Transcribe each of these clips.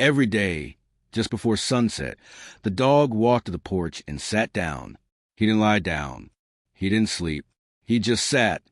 Every day, just before sunset, the dog walked to the porch and sat down. He didn't lie down. He didn't sleep. He just sat,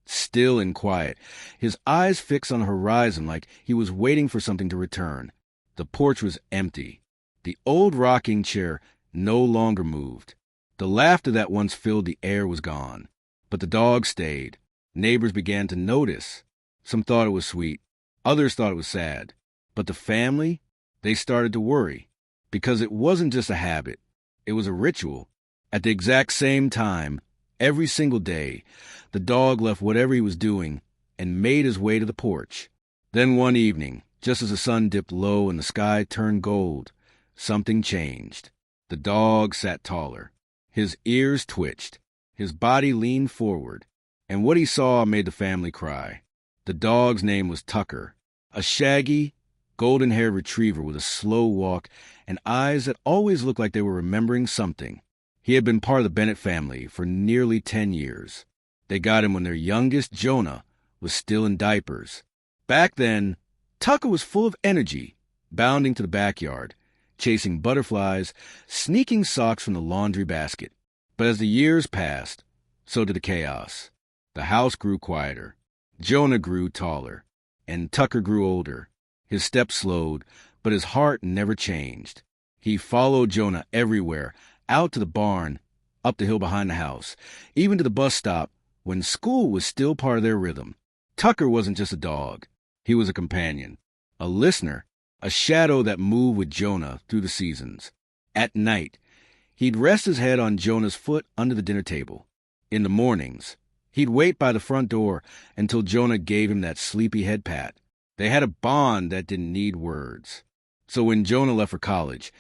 still and quiet, his eyes fixed on the horizon like he was waiting for something to return. The porch was empty. The old rocking chair no longer moved. The laughter that once filled the air was gone. But the dog stayed. Neighbors began to notice. Some thought it was sweet. Others thought it was sad. But the family, they started to worry. Because it wasn't just a habit. It was a ritual. At the exact same time, every single day, the dog left whatever he was doing and made his way to the porch. Then one evening, just as the sun dipped low and the sky turned gold, something changed. The dog sat taller. His ears twitched. His body leaned forward. And what he saw made the family cry. The dog's name was Tucker, a shaggy, golden-haired retriever with a slow walk and eyes that always looked like they were remembering something. He had been part of the Bennett family for nearly 10 years. They got him when their youngest, Jonah, was still in diapers. Back then, Tucker was full of energy, bounding to the backyard, chasing butterflies, sneaking socks from the laundry basket. But as the years passed, so did the chaos. The house grew quieter. Jonah grew taller, and Tucker grew older. His steps slowed, but his heart never changed. He followed Jonah everywhere, out to the barn, up the hill behind the house, even to the bus stop when school was still part of their rhythm. Tucker wasn't just a dog. He was a companion, a listener, a shadow that moved with Jonah through the seasons. At night, he'd rest his head on Jonah's foot under the dinner table. In the mornings, he'd wait by the front door until Jonah gave him that sleepy head pat. They had a bond that didn't need words. So when Jonah left for college,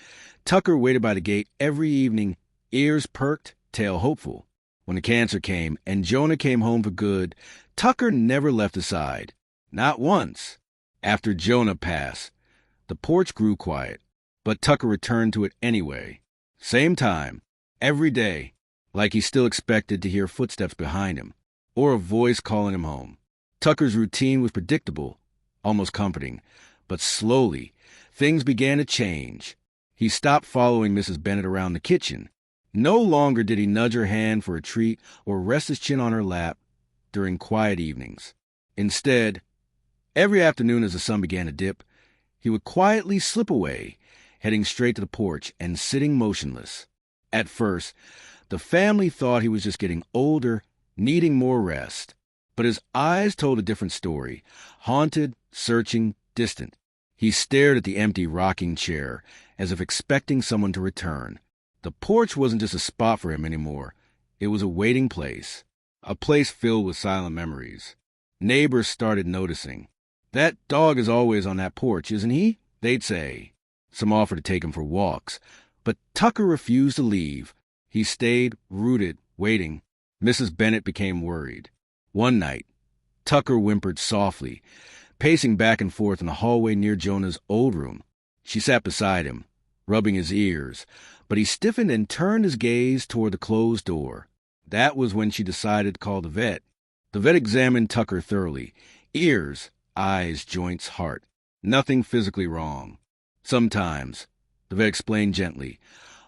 Tucker waited by the gate every evening, ears perked, tail hopeful. When the cancer came and Jonah came home for good, Tucker never left his side. Not once. After Jonah passed, the porch grew quiet, but Tucker returned to it anyway. Same time, every day, like he still expected to hear footsteps behind him, or a voice calling him home. Tucker's routine was predictable, almost comforting, but slowly, things began to change. He stopped following Mrs. Bennett around the kitchen. No longer did he nudge her hand for a treat or rest his chin on her lap during quiet evenings. Instead, every afternoon as the sun began to dip, he would quietly slip away, heading straight to the porch and sitting motionless. At first, the family thought he was just getting older, needing more rest. But his eyes told a different story, haunted, searching, distant. He stared at the empty rocking chair, as if expecting someone to return. The porch wasn't just a spot for him anymore. It was a waiting place, a place filled with silent memories. Neighbors started noticing. "That dog is always on that porch, isn't he?" they'd say. Some offered to take him for walks, but Tucker refused to leave. He stayed, rooted, waiting. Mrs. Bennett became worried. One night, Tucker whimpered softly, pacing back and forth in the hallway near Jonah's old room. She sat beside him, rubbing his ears, but he stiffened and turned his gaze toward the closed door. That was when she decided to call the vet. The vet examined Tucker thoroughly. Ears, eyes, joints, heart. Nothing physically wrong. Sometimes, the vet explained gently,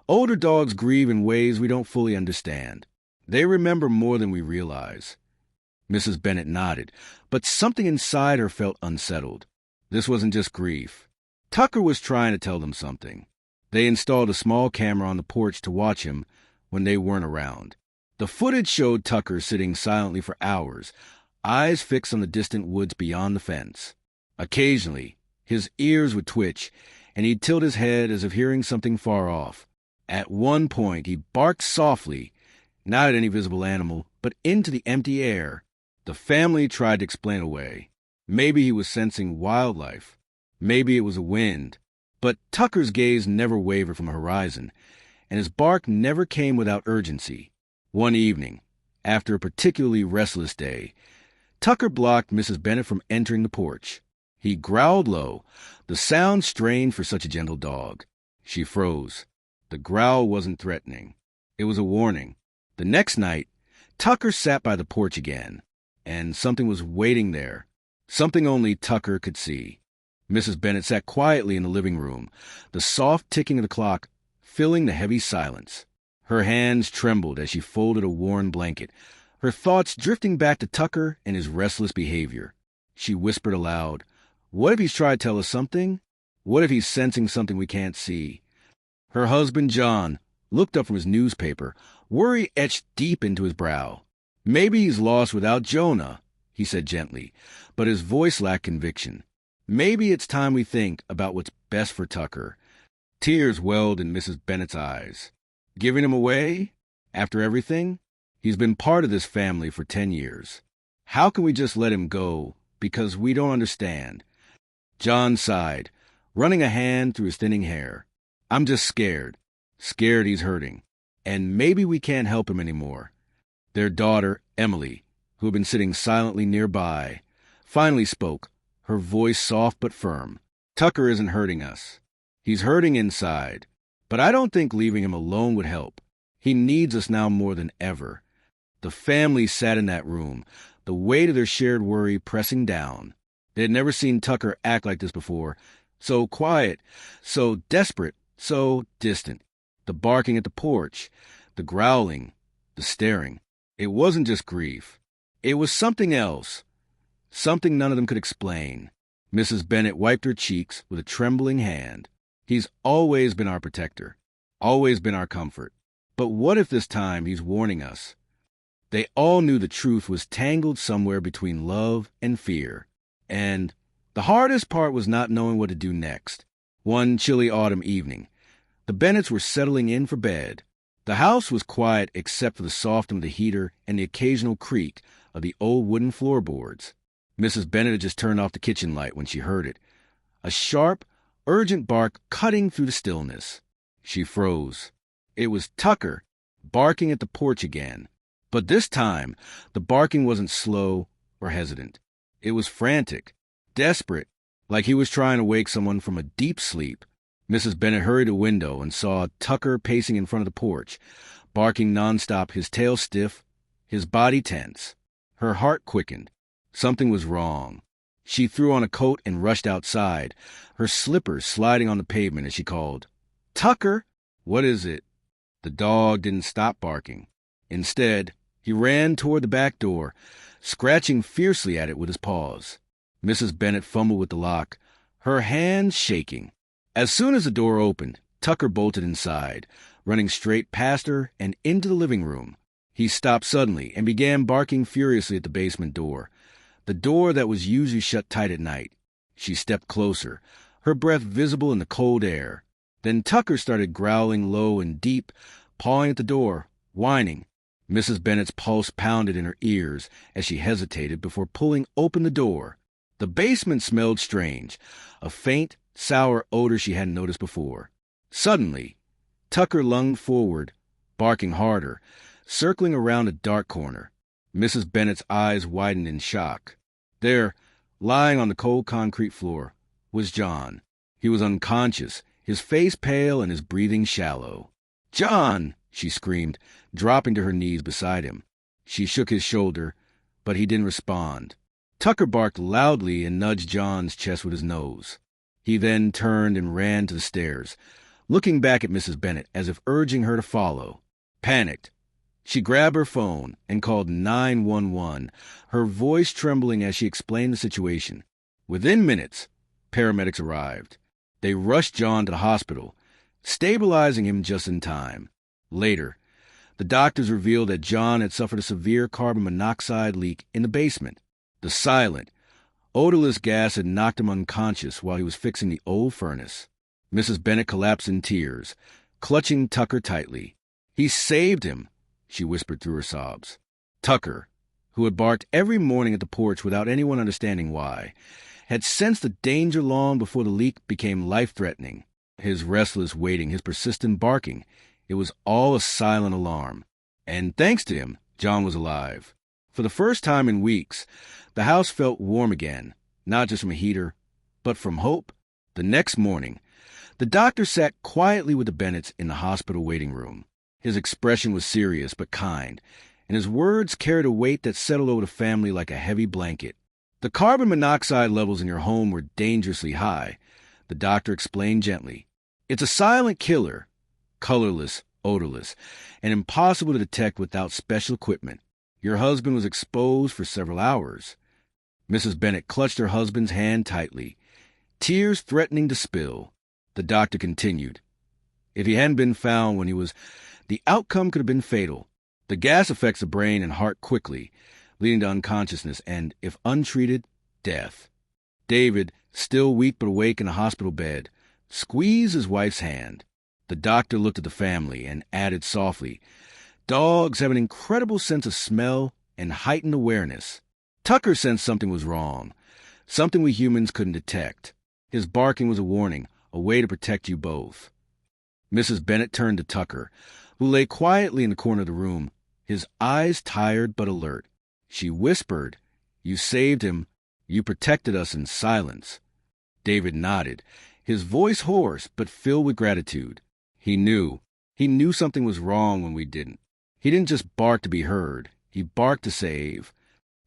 older dogs grieve in ways we don't fully understand. They remember more than we realize. Mrs. Bennett nodded, but something inside her felt unsettled. This wasn't just grief. Tucker was trying to tell them something. They installed a small camera on the porch to watch him when they weren't around. The footage showed Tucker sitting silently for hours, eyes fixed on the distant woods beyond the fence. Occasionally, his ears would twitch, and he'd tilt his head as if hearing something far off. At one point, he barked softly, not at any visible animal, but into the empty air. The family tried to explain away. Maybe he was sensing wildlife. Maybe it was a wind. But Tucker's gaze never wavered from the horizon, and his bark never came without urgency. One evening, after a particularly restless day, Tucker blocked Mrs. Bennett from entering the porch. He growled low, the sound strained for such a gentle dog. She froze. The growl wasn't threatening. It was a warning. The next night, Tucker sat by the porch again, and something was waiting there, something only Tucker could see. Mrs. Bennet sat quietly in the living room, the soft ticking of the clock filling the heavy silence. Her hands trembled as she folded a worn blanket, her thoughts drifting back to Tucker and his restless behavior. She whispered aloud, "What if he's trying to tell us something? What if he's sensing something we can't see?" Her husband, John, looked up from his newspaper, worry etched deep into his brow. "Maybe he's lost without Jonah," he said gently, but his voice lacked conviction. "Maybe it's time we think about what's best for Tucker." Tears welled in Mrs. Bennet's eyes. Giving him away? After everything? He's been part of this family for 10 years. How can we just let him go because we don't understand? John sighed, running a hand through his thinning hair. "I'm just scared. Scared he's hurting. And maybe we can't help him anymore." Their daughter, Emily, who had been sitting silently nearby, finally spoke, her voice soft but firm. "Tucker isn't hurting us. He's hurting inside. But I don't think leaving him alone would help. He needs us now more than ever." The family sat in that room, the weight of their shared worry pressing down. They had never seen Tucker act like this before, so quiet, so desperate, so distant. The barking at the porch, the growling, the staring. It wasn't just grief. It was something else, something none of them could explain. Mrs. Bennet wiped her cheeks with a trembling hand. "He's always been our protector, always been our comfort. But what if this time he's warning us?" They all knew the truth was tangled somewhere between love and fear. And the hardest part was not knowing what to do next. One chilly autumn evening, the Bennets were settling in for bed. The house was quiet except for the soft hum of the heater and the occasional creak of the old wooden floorboards. Mrs. Bennet had just turned off the kitchen light when she heard it. A sharp, urgent bark cutting through the stillness. She froze. It was Tucker, barking at the porch again. But this time, the barking wasn't slow or hesitant. It was frantic, desperate, like he was trying to wake someone from a deep sleep. Mrs. Bennet hurried to the window and saw Tucker pacing in front of the porch, barking nonstop, his tail stiff, his body tense. Her heart quickened. Something was wrong. She threw on a coat and rushed outside, her slippers sliding on the pavement as she called, "Tucker!" "What is it?" The dog didn't stop barking. Instead, he ran toward the back door, scratching fiercely at it with his paws. Mrs. Bennet fumbled with the lock, her hands shaking. As soon as the door opened, Tucker bolted inside, running straight past her and into the living room. He stopped suddenly and began barking furiously at the basement door, the door that was usually shut tight at night. She stepped closer, her breath visible in the cold air. Then Tucker started growling low and deep, pawing at the door, whining. Mrs. Bennet's pulse pounded in her ears as she hesitated before pulling open the door. The basement smelled strange, a faint, sour odor she hadn't noticed before. Suddenly, Tucker lunged forward, barking harder, circling around a dark corner. Mrs. Bennet's eyes widened in shock. There, lying on the cold concrete floor, was John. He was unconscious, his face pale and his breathing shallow. "John!" she screamed, dropping to her knees beside him. She shook his shoulder, but he didn't respond. Tucker barked loudly and nudged John's chest with his nose. He then turned and ran to the stairs, looking back at Mrs. Bennet as if urging her to follow. Panicked, she grabbed her phone and called 911, her voice trembling as she explained the situation. Within minutes, paramedics arrived. They rushed John to the hospital, stabilizing him just in time. Later, the doctors revealed that John had suffered a severe carbon monoxide leak in the basement. The silent, odorless gas had knocked him unconscious while he was fixing the old furnace. Mrs. Bennet collapsed in tears, clutching Tucker tightly. "He saved him," she whispered through her sobs. Tucker, who had barked every morning at the porch without anyone understanding why, had sensed the danger long before the leak became life-threatening. His restless waiting, his persistent barking, it was all a silent alarm. And thanks to him, John was alive. For the first time in weeks, the house felt warm again, not just from a heater, but from hope. The next morning, the doctor sat quietly with the Bennets in the hospital waiting room. His expression was serious but kind, and his words carried a weight that settled over the family like a heavy blanket. The carbon monoxide levels in your home were dangerously high, the doctor explained gently. It's a silent killer, colorless, odorless, and impossible to detect without special equipment. Your husband was exposed for several hours. Mrs. Bennet clutched her husband's hand tightly, tears threatening to spill. The doctor continued. If he hadn't been found when he was, the outcome could have been fatal. The gas affects the brain and heart quickly, leading to unconsciousness and, if untreated, death. David, still weak but awake in a hospital bed, squeezed his wife's hand. The doctor looked at the family and added softly, "Dogs have an incredible sense of smell and heightened awareness." Tucker sensed something was wrong, something we humans couldn't detect. His barking was a warning, a way to protect you both. Mrs. Bennet turned to Tucker, who lay quietly in the corner of the room, his eyes tired but alert. She whispered, "You saved him. You protected us in silence." David nodded, his voice hoarse but filled with gratitude. He knew something was wrong when we didn't. He didn't just bark to be heard. He barked to save.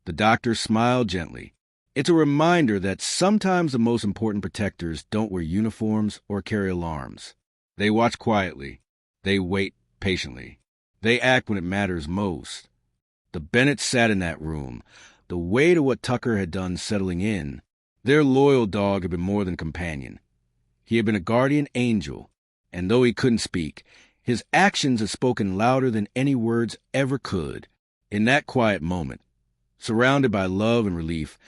The doctor smiled gently. It's a reminder that sometimes the most important protectors don't wear uniforms or carry alarms. They watch quietly. They wait patiently. They act when it matters most. The Bennets sat in that room, the weight of what Tucker had done settling in. Their loyal dog had been more than a companion. He had been a guardian angel, and though he couldn't speak, his actions had spoken louder than any words ever could. In that quiet moment, surrounded by love and relief,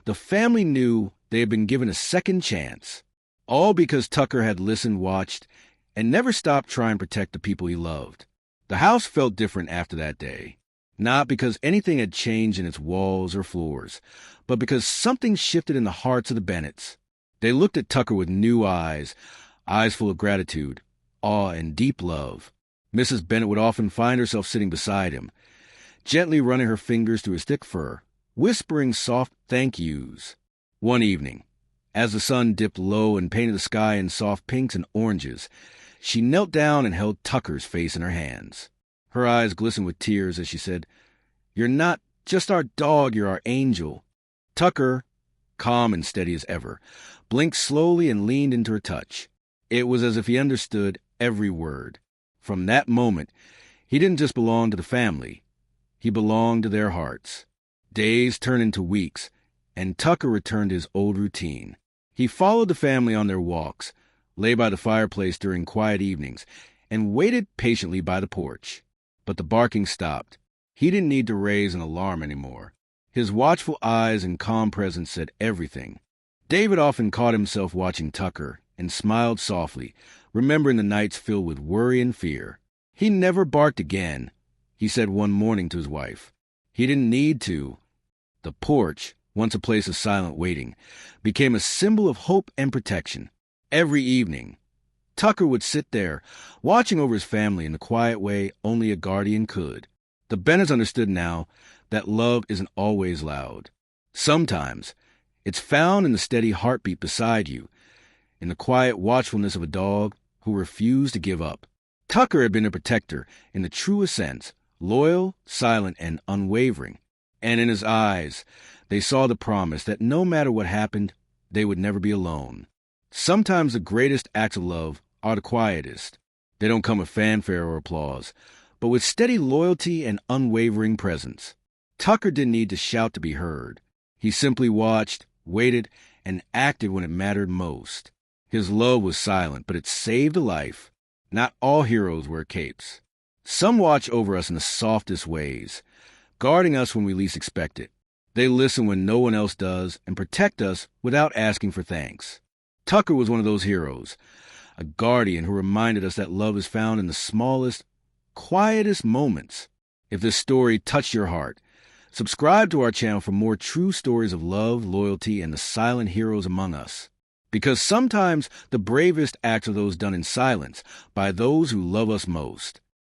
the family knew they had been given a second chance, all because Tucker had listened, watched, and never stopped trying to protect the people he loved. The house felt different after that day, not because anything had changed in its walls or floors, but because something shifted in the hearts of the Bennets. They looked at Tucker with new eyes full of gratitude, awe, and deep love. Mrs. Bennet would often find herself sitting beside him, gently running her fingers through his thick fur, whispering soft thank yous. One evening, as the sun dipped low and painted the sky in soft pinks and oranges, she knelt down and held Tucker's face in her hands. Her eyes glistened with tears as she said, "You're not just our dog, you're our angel." Tucker, calm and steady as ever, blinked slowly and leaned into her touch. It was as if he understood every word. From that moment, he didn't just belong to the family. He belonged to their hearts. Days turned into weeks, and Tucker returned to his old routine. He followed the family on their walks, lay by the fireplace during quiet evenings, and waited patiently by the porch. But the barking stopped. He didn't need to raise an alarm anymore. His watchful eyes and calm presence said everything. David often caught himself watching Tucker and smiled softly, remembering the nights filled with worry and fear. He never barked again, he said one morning to his wife. He didn't need to. The porch, once a place of silent waiting, became a symbol of hope and protection. Every evening, Tucker would sit there, watching over his family in the quiet way only a guardian could. The Bennets understood now that love isn't always loud. Sometimes, it's found in the steady heartbeat beside you, in the quiet watchfulness of a dog who refused to give up. Tucker had been a protector in the truest sense, loyal, silent, and unwavering. And in his eyes, they saw the promise that no matter what happened, they would never be alone. Sometimes the greatest acts of love are the quietest. They don't come with fanfare or applause, but with steady loyalty and unwavering presence. Tucker didn't need to shout to be heard. He simply watched, waited, and acted when it mattered most. His love was silent, but it saved a life. Not all heroes wear capes. Some watch over us in the softest ways, guarding us when we least expect it. They listen when no one else does and protect us without asking for thanks. Tucker was one of those heroes, a guardian who reminded us that love is found in the smallest, quietest moments. If this story touched your heart, subscribe to our channel for more true stories of love, loyalty, and the silent heroes among us. Because sometimes the bravest acts are those done in silence by those who love us most.